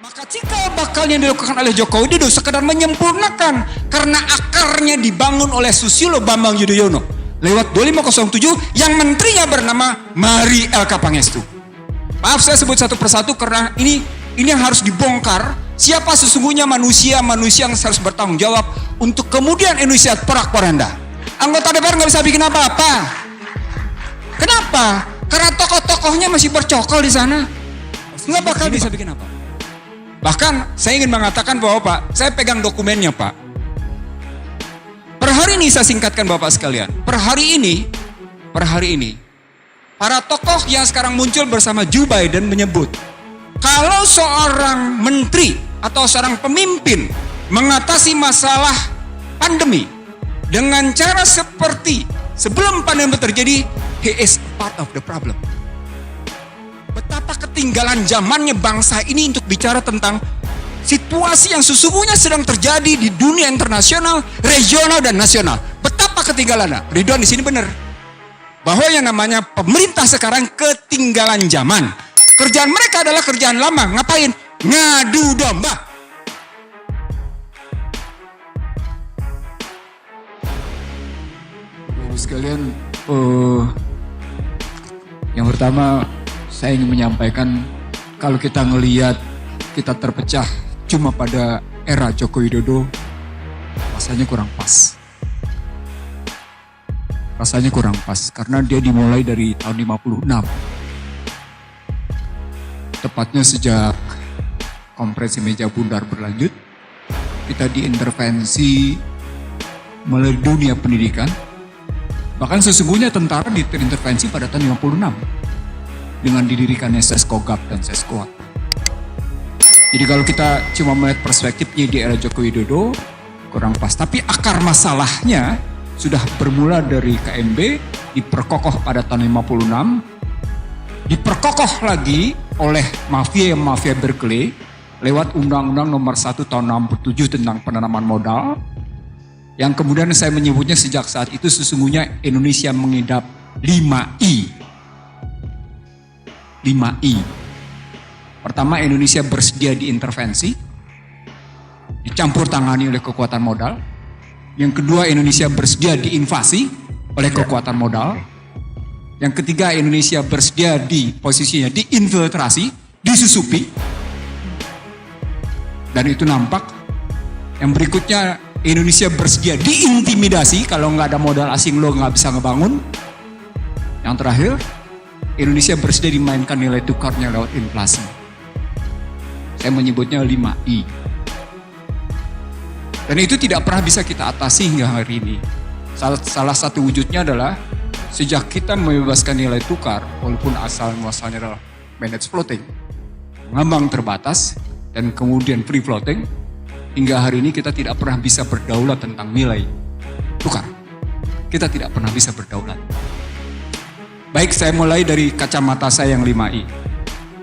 Maka cikal bakal yang dilakukan oleh Joko Widodo sekedar menyempurnakan karena akarnya dibangun oleh Susilo Bambang Yudhoyono lewat 2507 yang menterinya bernama Mari Elka Pangestu. Maaf saya sebut satu persatu karena ini yang harus dibongkar siapa sesungguhnya manusia yang harus bertanggung jawab untuk kemudian Indonesia porak-poranda. Anggota DPR nggak bisa bikin apa-apa. Kenapa? Karena tokoh-tokohnya masih bercokol di sana. Nggak bakal bisa bikin apa. Bahkan saya ingin mengatakan bahwa Pak, saya pegang dokumennya Pak. Per hari ini saya singkatkan Bapak sekalian. Per hari ini, para tokoh yang sekarang muncul bersama Joe Biden menyebut, kalau seorang menteri atau seorang pemimpin mengatasi masalah pandemi dengan cara seperti sebelum pandemi terjadi, he is part of the problem. Betapa ketinggalan zamannya bangsa ini untuk bicara tentang situasi yang sesungguhnya sedang terjadi di dunia internasional, regional dan nasional. Betapa ketinggalannya. Ridwan di sini benar. Bahwa yang namanya pemerintah sekarang ketinggalan zaman. Kerjaan mereka adalah kerjaan lama. Ngapain? Ngadu domba. Bapak sekalian, yang pertama saya ingin menyampaikan kalau kita ngelihat kita terpecah cuma pada era Joko Widodo, rasanya kurang pas. Rasanya kurang pas karena dia dimulai dari tahun 56. Tepatnya sejak konferensi meja bundar berlanjut, kita diintervensi melalui dunia pendidikan. Bahkan sesungguhnya tentara diintervensi pada tahun 56 dengan didirikannya Seskogab dan Seskoat. Jadi kalau kita cuma melihat perspektifnya di era Joko Widodo, kurang pas. Tapi akar masalahnya sudah bermula dari KMB, diperkokoh pada tahun 56, diperkokoh lagi oleh mafia berkelit lewat Undang-Undang Nomor 1 Tahun 67 tentang penanaman modal, yang kemudian saya menyebutnya sejak saat itu sesungguhnya Indonesia mengidap 5I. 5I. Pertama, Indonesia bersedia diintervensi, dicampur tangani oleh kekuatan modal. Yang kedua, Indonesia bersedia diinvasi oleh kekuatan modal. Yang ketiga, Indonesia bersedia di posisinya diinfiltrasi, disusupi. Dan itu nampak. Yang berikutnya, Indonesia bersedia diintimidasi, kalau nggak ada modal asing lo nggak bisa ngebangun. Yang terakhir, Indonesia bersedia dimainkan nilai tukarnya lewat inflasi. Saya menyebutnya 5I. Dan itu tidak pernah bisa kita atasi hingga hari ini. Salah satu wujudnya adalah sejak kita membebaskan nilai tukar, walaupun asal muasalnya adalah managed floating, ngambang terbatas, dan kemudian free floating, hingga hari ini kita tidak pernah bisa berdaulat tentang nilai tukar. Kita tidak pernah bisa berdaulat. Baik, saya mulai dari kacamata saya yang 5I.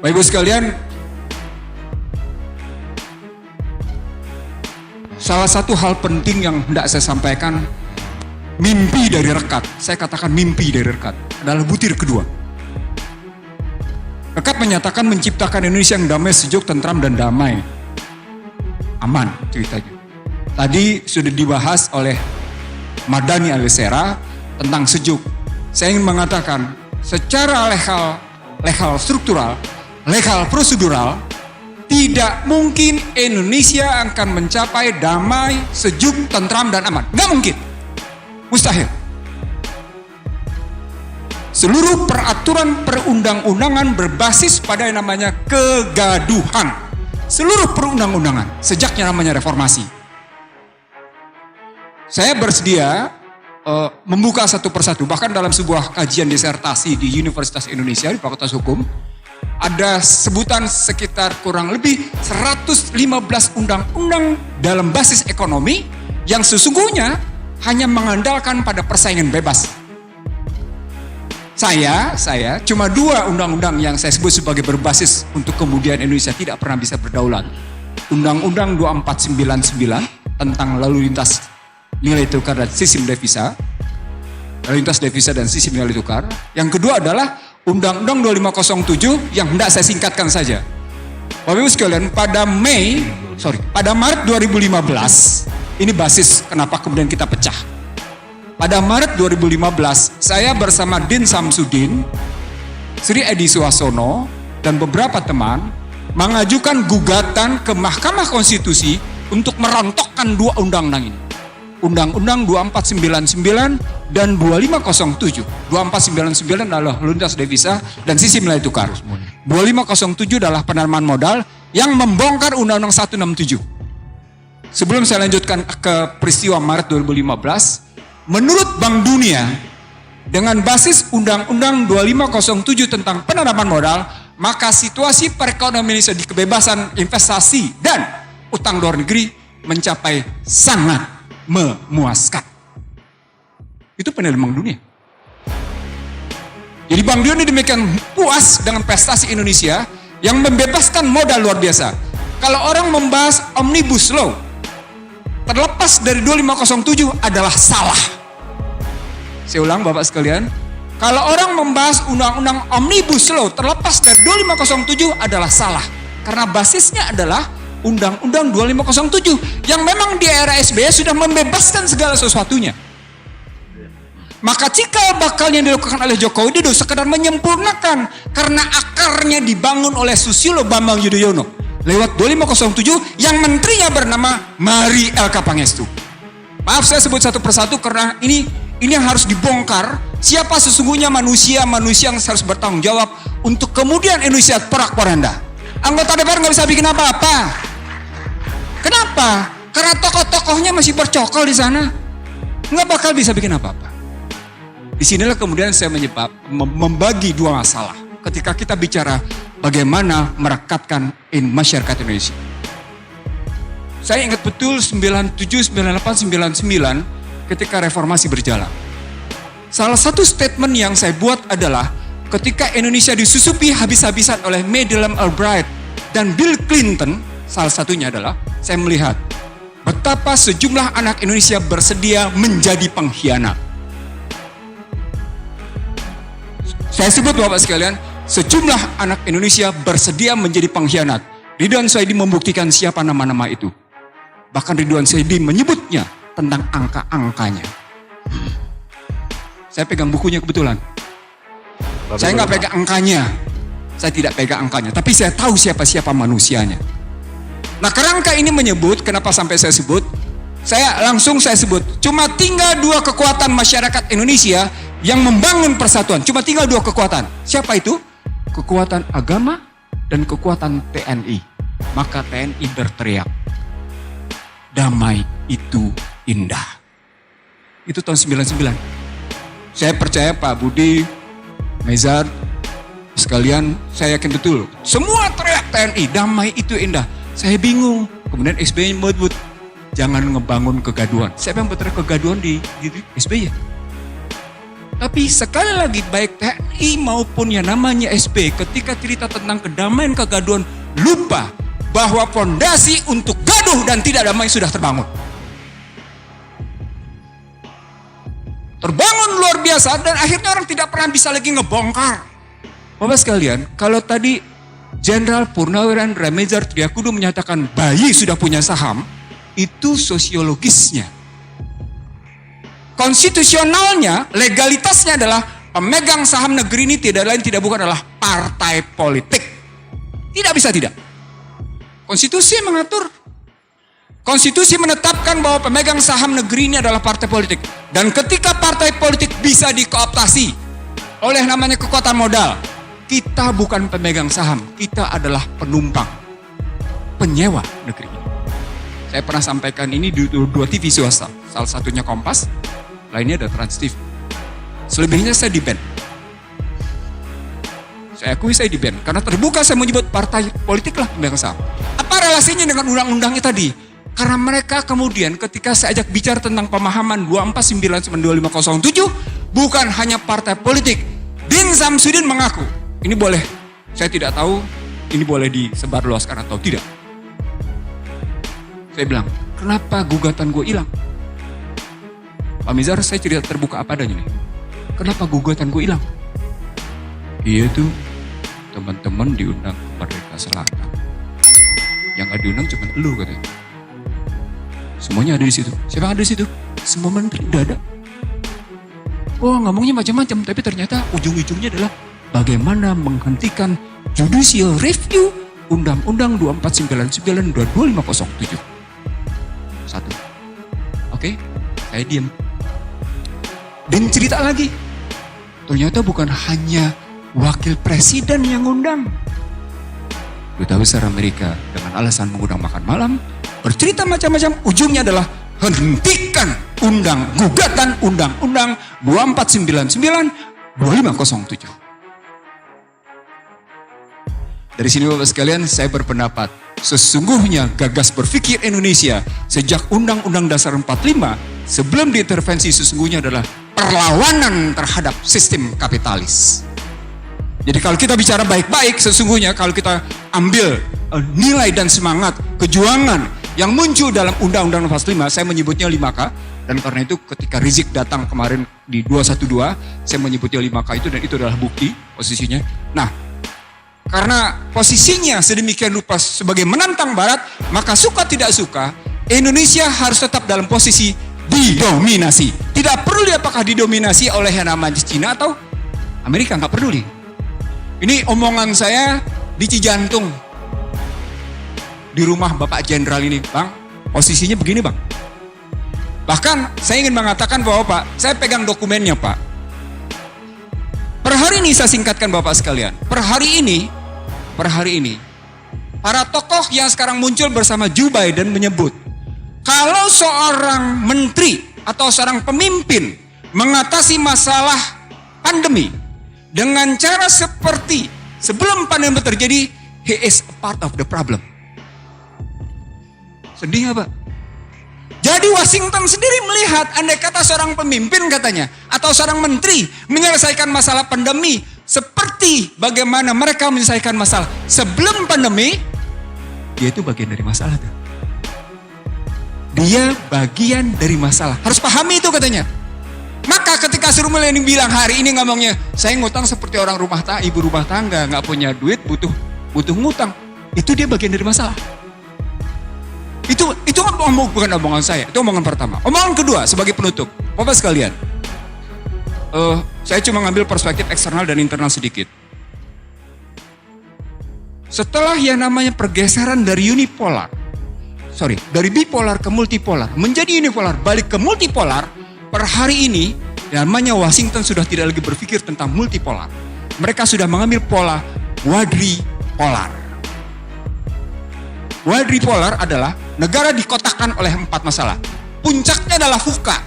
Bapak Ibu sekalian, salah satu hal penting yang hendak saya sampaikan, mimpi dari Rekat, saya katakan mimpi dari Rekat, adalah butir kedua. Rekat menyatakan menciptakan Indonesia yang damai, sejuk, tentram, dan damai. Aman ceritanya. Tadi sudah dibahas oleh Mardhani Alisera tentang sejuk. Saya ingin mengatakan, secara legal struktural, legal prosedural, tidak mungkin Indonesia akan mencapai damai, sejuk, tentram, dan aman. Nggak mungkin. Mustahil. Seluruh peraturan perundang-undangan berbasis pada yang namanya kegaduhan. Seluruh perundang-undangan, sejaknya namanya reformasi. Saya bersedia membuka satu persatu, bahkan dalam sebuah kajian disertasi di Universitas Indonesia di Fakultas Hukum, ada sebutan sekitar kurang lebih 115 undang-undang dalam basis ekonomi yang sesungguhnya hanya mengandalkan pada persaingan bebas. Saya cuma 2 undang-undang yang saya sebut sebagai berbasis untuk kemudian Indonesia tidak pernah bisa berdaulat. Undang-Undang 2499 tentang lalu lintas nilai tukar dan sistem devisa, lalu lintas devisa dan sistem nilai tukar. Yang kedua adalah Undang-Undang 2507 yang hendak saya singkatkan saja. Bapak Ibu sekalian, pada Maret 2015, ini basis kenapa kemudian kita pecah. Pada Maret 2015, saya bersama Din Samsudin, Sri Edi Suasono, dan beberapa teman mengajukan gugatan ke Mahkamah Konstitusi untuk merontokkan dua undang-undang ini. Undang-Undang 2499 dan 2507. 2499 adalah luntas devisa dan sisi nilai tukar. 2507 adalah penanaman modal yang membongkar Undang-Undang 167. Sebelum saya lanjutkan ke peristiwa Maret 2015, menurut Bank Dunia, dengan basis Undang-Undang 2507 tentang penanaman modal, maka situasi perekonomian Indonesia di kebebasan investasi dan utang luar negeri mencapai sangat memuaskan. Itu penilaian Bank Dunia. Jadi Bank Dunia demikian puas dengan prestasi Indonesia yang membebaskan modal luar biasa. Kalau orang membahas Omnibus Law, terlepas dari 2507 adalah salah. Saya ulang Bapak sekalian, kalau orang membahas Undang-Undang Omnibus Law terlepas dari 2507 adalah salah. Karena basisnya adalah Undang-Undang 2507 yang memang di era SBY sudah membebaskan segala sesuatunya. Maka cikal bakal yang dilakukan oleh Joko Widodo sekedar menyempurnakan karena akarnya dibangun oleh Susilo Bambang Yudhoyono lewat 2507 yang menterinya bernama Mari Elka Pangestu. Maaf saya sebut satu persatu karena ini yang harus dibongkar. Siapa sesungguhnya manusia yang harus bertanggung jawab untuk kemudian Indonesia porak-poranda. Anggota DPR nggak bisa bikin apa-apa. Kenapa? Karena tokoh-tokohnya masih bercokol di sana. Nggak bakal bisa bikin apa-apa. Disinilah kemudian saya membagi dua masalah. Ketika kita bicara bagaimana merekatkan masyarakat Indonesia. Saya ingat betul 97, 98, 99 ketika reformasi berjalan. Salah satu statement yang saya buat adalah ketika Indonesia disusupi habis-habisan oleh Madeleine Albright dan Bill Clinton, salah satunya adalah saya melihat betapa sejumlah anak Indonesia bersedia menjadi pengkhianat. Saya sebut Bapak sekalian, sejumlah anak Indonesia bersedia menjadi pengkhianat. Ridwan Saidi membuktikan siapa nama-nama itu. Bahkan Ridwan Saidi menyebutnya tentang angka-angkanya. Saya pegang bukunya kebetulan. Saya nggak pegang angkanya. Saya tidak pegang angkanya. Tapi saya tahu siapa-siapa manusianya. Nah kerangka ini menyebut, kenapa sampai saya sebut? Saya sebut, cuma tinggal dua kekuatan masyarakat Indonesia yang membangun persatuan. Cuma tinggal dua kekuatan. Siapa itu? Kekuatan agama dan kekuatan TNI. Maka TNI berteriak, damai itu indah. Itu tahun 99. Saya percaya Pak Budi, Mezar, sekalian saya yakin betul. Semua teriak TNI, damai itu indah. Saya bingung. Kemudian SBY menyebut, jangan ngebangun kegaduhan. Siapa yang berteriak kegaduhan di SBY? Tapi sekali lagi baik TNI maupun yang namanya SBY ketika cerita tentang kedamaian kegaduhan lupa bahwa fondasi untuk gaduh dan tidak damai sudah terbangun. Terbangun luar biasa dan akhirnya orang tidak pernah bisa lagi ngebongkar. Bapak sekalian, kalau tadi Jenderal Purnawirawan Remizer Triakudu menyatakan bayi sudah punya saham, itu sosiologisnya. Konstitusionalnya, legalitasnya adalah pemegang saham negeri ini tidak lain tidak bukan adalah partai politik. Tidak bisa tidak. Konstitusi mengatur. Konstitusi menetapkan bahwa pemegang saham negeri ini adalah partai politik. Dan ketika partai politik bisa dikooptasi oleh namanya kekuatan modal, kita bukan pemegang saham, kita adalah penumpang, penyewa negeri ini. Saya pernah sampaikan ini di dua TV swasta, salah satunya Kompas, lainnya ada Trans TV. Selebihnya saya di-ban. Saya akui saya di-ban, karena terbuka saya menyebut partai politik lah pemegang saham. Apa relasinya dengan undang-undangnya tadi? Karena mereka kemudian ketika saya ajak bicara tentang pemahaman 2499-2507, bukan hanya partai politik. Din Samsudin mengaku, ini boleh, saya tidak tahu ini boleh disebarluaskan atau tidak. Saya bilang, kenapa gugatan gue hilang? Pak Mizar, saya cerita terbuka apa adanya nih. Kenapa gugatan gue hilang? Iya tuh, teman-teman diundang ke Merdeka Selatan. Yang nggak diundang cuma elu katanya. Semuanya ada di situ. Siapa yang ada di situ? Semua menteri udah ada. Oh, ngomongnya macam-macam, tapi ternyata ujung-ujungnya adalah bagaimana menghentikan judicial review Undang-Undang 2499 dan 2507. Satu. Oke, saya diam. Dan cerita lagi. Ternyata bukan hanya wakil presiden yang undang. Duta Besar Amerika dengan alasan mengundang makan malam, bercerita macam-macam, ujungnya adalah hentikan gugatan Undang-Undang 2499 2507. Dari sini Bapak sekalian, saya berpendapat sesungguhnya gagas berpikir Indonesia sejak Undang-Undang Dasar 45 sebelum diintervensi sesungguhnya adalah perlawanan terhadap sistem kapitalis. Jadi kalau kita bicara baik-baik, sesungguhnya kalau kita ambil nilai dan semangat kejuangan yang muncul dalam Undang-Undang 45, saya menyebutnya 5K. Dan karena itu ketika Rizik datang kemarin di 212, saya menyebutnya 5K itu, dan itu adalah bukti posisinya. Nah, karena posisinya sedemikian rupa sebagai menantang Barat, maka suka tidak suka, Indonesia harus tetap dalam posisi didominasi. Tidak peduli apakah didominasi oleh yang namanya Cina atau Amerika, nggak peduli. Ini omongan saya di Cijantung. Di rumah Bapak Jenderal ini, Bang, posisinya begini, Bang. Bahkan saya ingin mengatakan bahwa Pak, saya pegang dokumennya, Pak. Per hari ini saya singkatkan Bapak sekalian. Per hari ini, para tokoh yang sekarang muncul bersama Joe Biden menyebut, kalau seorang menteri atau seorang pemimpin mengatasi masalah pandemi dengan cara seperti sebelum pandemi terjadi, he is a part of the problem. Sedih nggak, Pak? Jadi Washington sendiri melihat, andai kata seorang pemimpin katanya, atau seorang menteri menyelesaikan masalah pandemi seperti bagaimana mereka menyelesaikan masalah sebelum pandemi, dia itu bagian dari masalah tuh. Dia bagian dari masalah. Harus pahami itu katanya. Maka ketika Sri Mulyani bilang hari ini ngomongnya, saya ngutang seperti orang ibu rumah tangga, nggak punya duit, butuh ngutang. Itu dia bagian dari masalah. Itu bukan omongan saya, itu omongan pertama. Omongan kedua sebagai penutup, Bapak sekalian, saya cuma ngambil perspektif eksternal dan internal sedikit. Setelah yang namanya pergeseran dari bipolar ke multipolar, menjadi unipolar, balik ke multipolar, per hari ini namanya Washington sudah tidak lagi berpikir tentang multipolar. Mereka sudah mengambil pola quadripolar. Quadripolar adalah negara dikotakkan oleh 4 masalah. Puncaknya adalah VUCA.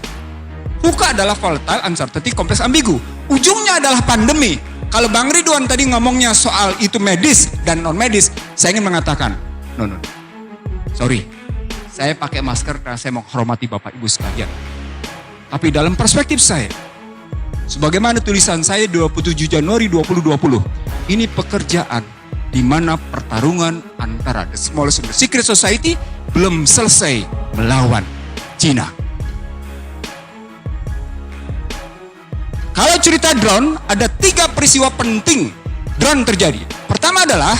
VUCA adalah volatile, uncertainty, kompleks, ambigu. Ujungnya adalah pandemi. Kalau Bang Ridwan tadi ngomongnya soal itu medis dan non medis, saya ingin mengatakan, no. Sorry, saya pakai masker karena saya menghormati Bapak Ibu sekalian. Tapi dalam perspektif saya, sebagaimana tulisan saya 27 Januari 2020, ini pekerjaan di mana pertarungan antara the smallest and the secret society belum selesai melawan Cina. Kalau cerita drone, ada 3 peristiwa penting drone terjadi. Pertama adalah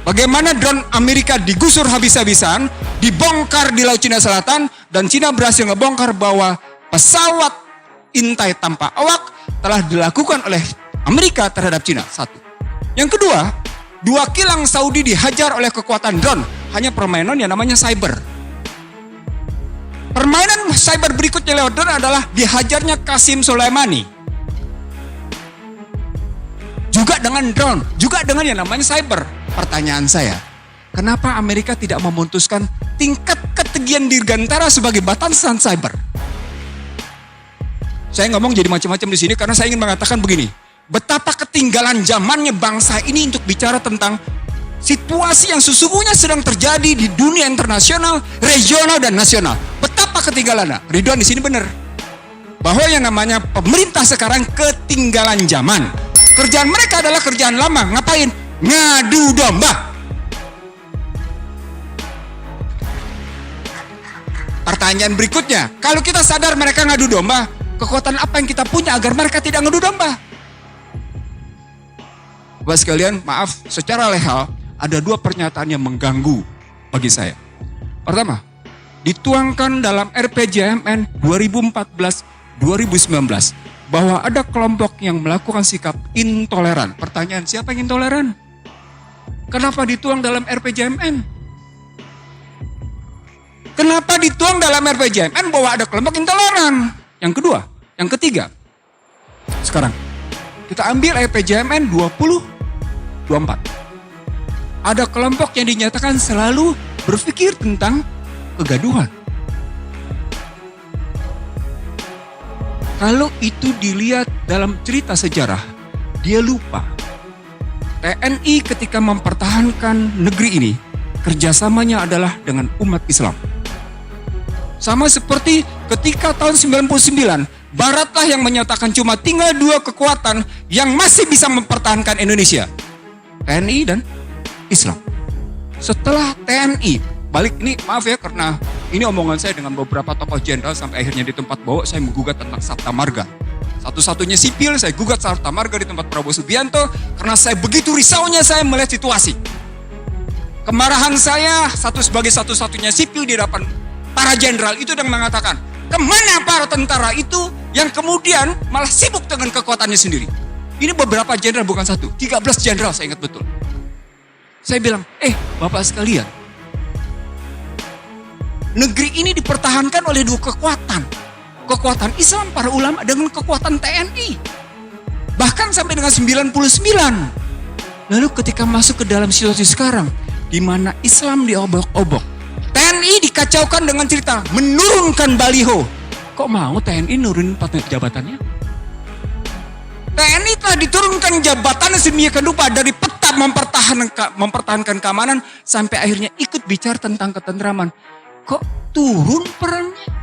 bagaimana drone Amerika digusur habis-habisan, dibongkar di Laut Cina Selatan, dan Cina berhasil ngebongkar bahwa pesawat intai tanpa awak telah dilakukan oleh Amerika terhadap Cina. 1. Yang kedua, 2 kilang Saudi dihajar oleh kekuatan drone. Hanya permainan yang namanya cyber. Permainan cyber berikutnya lewat drone adalah dihajarnya Qasim Soleimani. Juga dengan drone, juga dengan yang namanya cyber. Pertanyaan saya, kenapa Amerika tidak memutuskan tingkat ketegian dirgantara sebagai batasan cyber? Saya ngomong jadi macam-macam di sini karena saya ingin mengatakan begini. Betapa ketinggalan zamannya bangsa ini untuk bicara tentang situasi yang sesungguhnya sedang terjadi di dunia internasional, regional, dan nasional. Betapa ketinggalannya. Ridwan di sini benar. Bahwa yang namanya pemerintah sekarang ketinggalan zaman. Kerjaan mereka adalah kerjaan lama. Ngapain? Ngadu domba. Pertanyaan berikutnya, kalau kita sadar mereka ngadu domba, kekuatan apa yang kita punya agar mereka tidak ngadu domba? Bapak sekalian, maaf, secara lehal ada 2 pernyataan yang mengganggu bagi saya. Pertama, dituangkan dalam RPJMN 2014-2019 bahwa ada kelompok yang melakukan sikap intoleran. Pertanyaan, siapa yang intoleran? Kenapa dituang dalam RPJMN? Kenapa dituang dalam RPJMN bahwa ada kelompok intoleran? Yang kedua, yang ketiga. Sekarang, kita ambil RPJMN 2024. Ada kelompok yang dinyatakan selalu berpikir tentang kegaduhan. Kalau itu dilihat dalam cerita sejarah, dia lupa. TNI ketika mempertahankan negeri ini, kerjasamanya adalah dengan umat Islam. Sama seperti ketika tahun 99, Baratlah yang menyatakan cuma tinggal dua kekuatan yang masih bisa mempertahankan Indonesia. TNI dan Islam. Setelah TNI, balik ini maaf ya karena ini omongan saya dengan beberapa tokoh jenderal sampai akhirnya di tempat bawah saya menggugat tentang Sabta Marga. Satu-satunya sipil saya gugat Sabta Marga di tempat Prabowo Subianto karena saya begitu risaunya saya melihat situasi. Kemarahan saya sebagai satu-satunya sipil di hadapan para jenderal itu dan mengatakan, kemana para tentara itu yang kemudian malah sibuk dengan kekuatannya sendiri. Ini beberapa jenderal bukan satu, 13 jenderal saya ingat betul. Saya bilang, Bapak sekalian, negeri ini dipertahankan oleh dua kekuatan. Kekuatan Islam, para ulama, dengan kekuatan TNI. Bahkan sampai dengan 99. Lalu ketika masuk ke dalam situasi sekarang, di mana Islam diobok-obok, TNI dikacaukan dengan cerita menurunkan baliho. Kok mau TNI nurunin jabatannya? TNI telah diturunkan jabatannya sedemikian rupa dari peta mempertahankan keamanan sampai akhirnya ikut bicara tentang ketentraman. Kok turun perannya?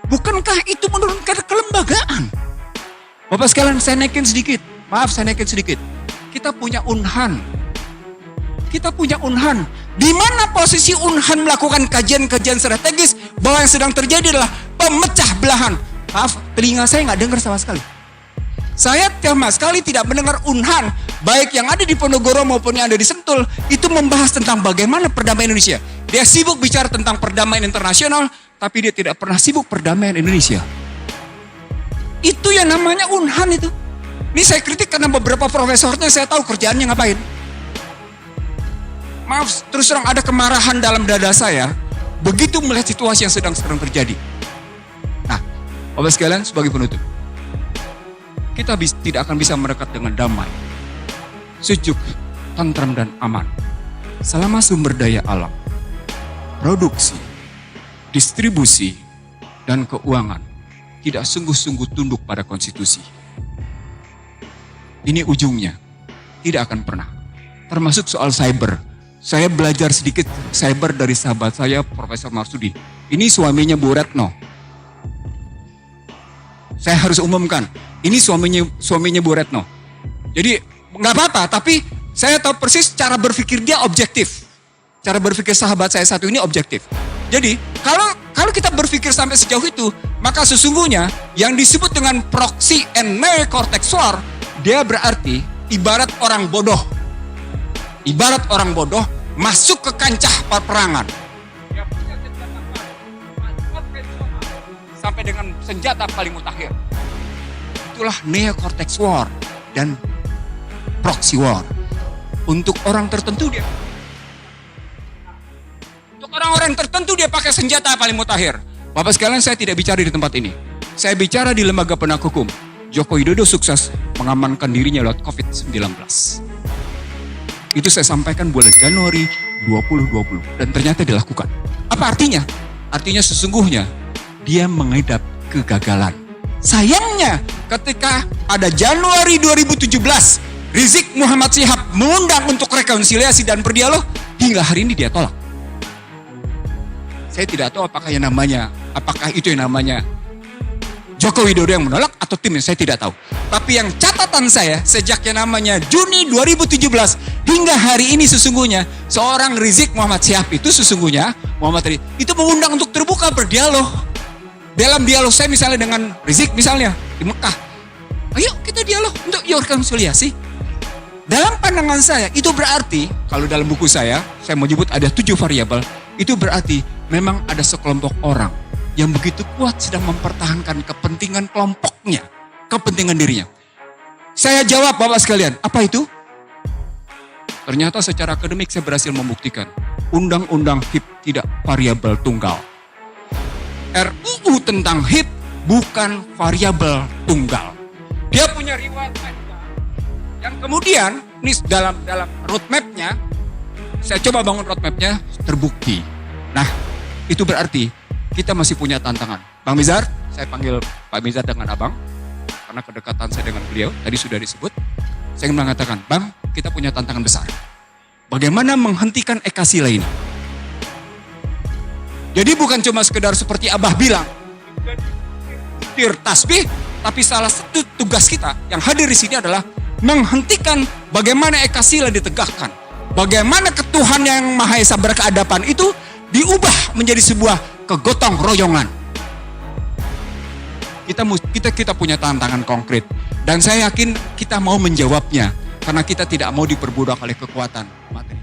Bukankah itu menurunkan kelembagaan? Bapak sekalian, saya naikin sedikit. Maaf, saya naikin sedikit. Kita punya Unhan. Di mana posisi Unhan melakukan kajian-kajian strategis bahwa yang sedang terjadi adalah pemecah belahan. Maaf, telinga saya nggak dengar sama sekali. Saya sama sekali tidak mendengar Unhan, baik yang ada di Ponorogo maupun yang ada di Sentul, itu membahas tentang bagaimana perdamaian Indonesia. Dia sibuk bicara tentang perdamaian internasional, tapi dia tidak pernah sibuk perdamaian Indonesia. Itu yang namanya Unhan itu. Ini saya kritik karena beberapa profesornya saya tahu kerjaannya ngapain. Maaf, terus terang ada kemarahan dalam dada saya, begitu melihat situasi yang sedang terjadi. Nah, Bapak sekalian, sebagai penutup, kita tidak akan bisa mendekat dengan damai, sejuk, tentram dan aman selama sumber daya alam, produksi, distribusi, dan keuangan tidak sungguh-sungguh tunduk pada konstitusi. Ini ujungnya tidak akan pernah. Termasuk soal cyber. Saya belajar sedikit cyber dari sahabat saya, Profesor Marsudi. Ini suaminya Bu Retno. Saya harus umumkan, ini suaminya Bu Retno. Jadi nggak apa-apa, tapi saya tahu persis cara berpikir dia objektif. Cara berpikir sahabat saya satu ini objektif. Jadi kalau kita berpikir sampai sejauh itu, maka sesungguhnya yang disebut dengan proxy and neocortex war, dia berarti ibarat orang bodoh. Ibarat orang bodoh masuk ke kancah peperangan. Dia punya senjata konvensional sampai dengan senjata paling mutakhir. Itulah neocortex war dan proxy war. Untuk orang tertentu orang-orang tertentu dia pakai senjata paling mutakhir. Bapak sekalian, saya tidak bicara di tempat ini. Saya bicara di lembaga penegak hukum. Joko Widodo sukses mengamankan dirinya lewat COVID-19. Itu saya sampaikan bulan Januari 2020 dan ternyata dilakukan. Apa artinya? Artinya sesungguhnya dia mengidap kegagalan. Sayangnya ketika pada Januari 2017 Rizik Muhammad Syihab mengundang untuk rekonsiliasi dan berdialog, hingga hari ini dia tolak. Saya tidak tahu apakah itu yang namanya Joko Widodo yang menolak atau timnya, saya tidak tahu. Tapi yang catatan saya sejak yang namanya Juni 2017 hingga hari ini sesungguhnya seorang Rizik Muhammad Syihab itu sesungguhnya itu mengundang untuk terbuka berdialog. Dalam dialog saya misalnya dengan Rizik misalnya di Mekah, ayo kita dialog untuk rekonsiliasi. dalam pandangan saya itu berarti, kalau dalam buku saya menyebut ada 7 variabel, itu berarti memang ada sekelompok orang yang begitu kuat sedang mempertahankan kepentingan kelompoknya, kepentingan dirinya. Saya jawab Bapak sekalian, apa itu? Ternyata secara akademik saya berhasil membuktikan, Undang-Undang HIP tidak variabel tunggal. RUU tentang HIP bukan variabel tunggal. Dia punya riwayat yang kemudian ini dalam roadmap-nya, saya coba bangun roadmap-nya, terbukti. Nah, itu berarti kita masih punya tantangan. Bang Mizar, saya panggil Pak Mizar dengan abang, karena kedekatan saya dengan beliau, tadi sudah disebut. Saya ingin mengatakan, Bang, kita punya tantangan besar. Bagaimana menghentikan Ekasila ini? Jadi bukan cuma sekedar seperti Abah bilang, tasbih, tapi salah satu tugas kita yang hadir di sini adalah menghentikan bagaimana Ekasila ditegakkan. Bagaimana ketuhanan yang Maha Esa berkeadapan itu diubah menjadi sebuah kegotong royongan. Kita punya tantangan konkret. Dan saya yakin kita mau menjawabnya. Karena kita tidak mau diperbudak oleh kekuatan materi.